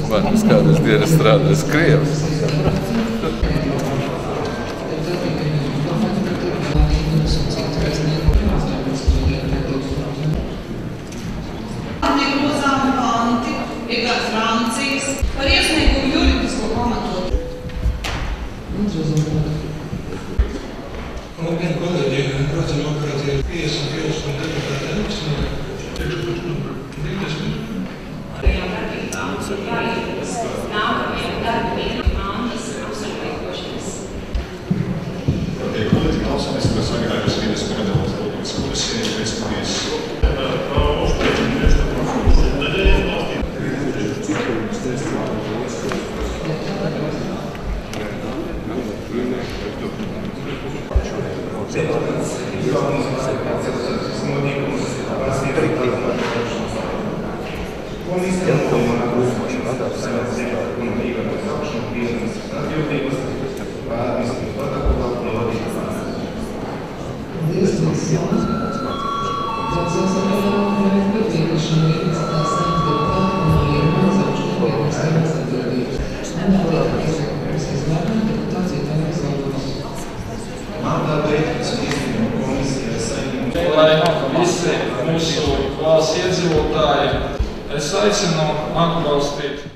Manis kādas dienas strādājas Krievs. Negrozāmi panti, piegādes Francijas par iesniegumu juridisko pamatotu. Labdien, kolēģi! Protams, operācija ir 50 kg un deputāta Elksne. Kolēģi, klausāmies, ka sagatavojas vienas pedagoģijas diskusijas, pēc Lai visi mūsu valsts iedzīvotāji, es aicinu atbalstīt